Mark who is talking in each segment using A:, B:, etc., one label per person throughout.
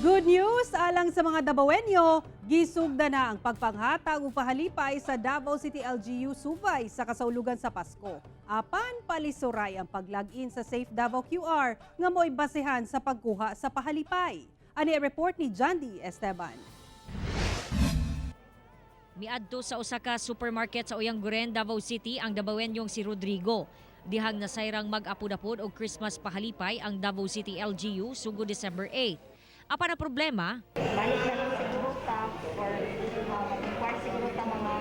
A: Good news alang sa mga Dabawenyo, gisugda na ang pagpanghatag ug pahalipay sa Davao City LGU Subay sa kasaulugan sa Pasko. Apan palisuray ang pag-login sa Safe Davao QR nga mo'y basehan sa pagkuha sa pahalipay. Ani report ni Jandy Esteban.
B: Miadto sa usa ka supermarket sa Oyangguren, Davao City ang Dabawenyong si Rodrigo. Dihang nasayrang mag-apod-apod og Christmas pahalipay ang Davao City LGU sugod December 8. Apan ang problema,
C: Balik na lang siguro ta or mag-inquire siguro ta mga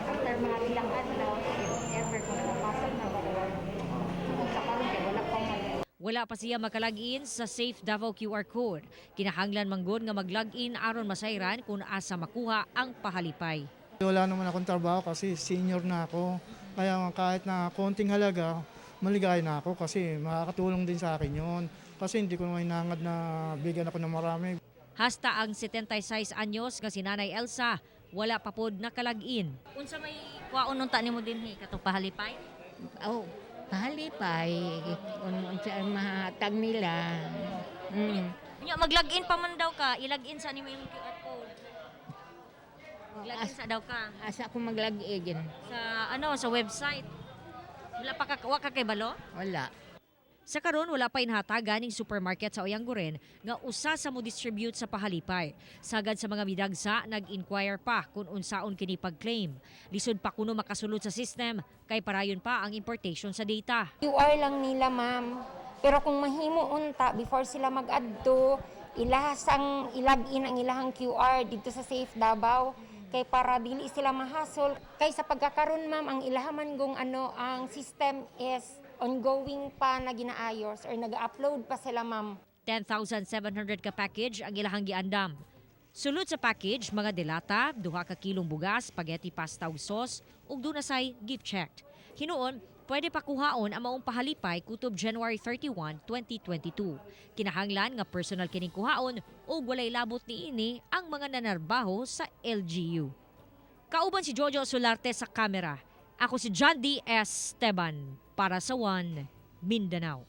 C: after mga ilang adlaw if ever kung napasok na ba or kung sa karon kay wala pa man.
B: wala pa siya makalagin sa Safe Davao QR code. Kinahanglan manggod nga mag-login aron masayran kung asa makuha ang pahalipay.
D: Wala naman akong trabaho kasi senior na ako. Kaya kahit na konting halaga, maligay na ako kasi makakatulong din sa akin yun. Kasi hindi ko naman hinangad na bigyan ako ng marami.
B: Hasta ang 76 anyos nga si Nanay Elsa, wala pa pod nakalagin. Unsa may kwaon nung tani mo din katong pahalipay?
E: Oh, pahalipay, unsa ang mahatag nila.
B: Nya mag-login pa man daw ka, ilagin sa nimo yung QR code. Mag-login sa daw ka
E: Asa ako maglagigin?
B: sa website. Wala pa ka kay balo?
E: Wala.
B: Sa karon wala pa inhatagan ning supermarket sa Oyangguren nga usa sa mo distribute sa pahalipay. Sagad sa mga midagsa nag-inquire pa kung unsaon kini pag-claim. Lisod pa kuno makasulod sa system kay parayon pa ang importation sa data.
F: QR lang nila, ma'am. Pero kung mahimo unta before sila mag-adto, ilahasang ilagin ang ilahang QR dito sa Safe Davao kay para dili sila mahasol. Kay sa pagkakaroon, ma'am, ang ilahaman gong ang system is ongoing pa na ginaayos or nag-upload pa sila, ma'am.
B: 10,700 ka package ang ilahang giandam. Sulod sa package, mga delata, 2 ka kilong bugas, spaghetti pasta ug sauce, ug dunasay gift checked. Hinuon, pwede pa kuhaon ang maong pahalipay kutob January 31, 2022. Kinahanglan nga personal kining kuhaon ug walay labot niini ang mga nanarbaho sa LGU. Kauban si Jojo Solarte sa kamera. Ako si Jandy Esteban para sa One Mindanao.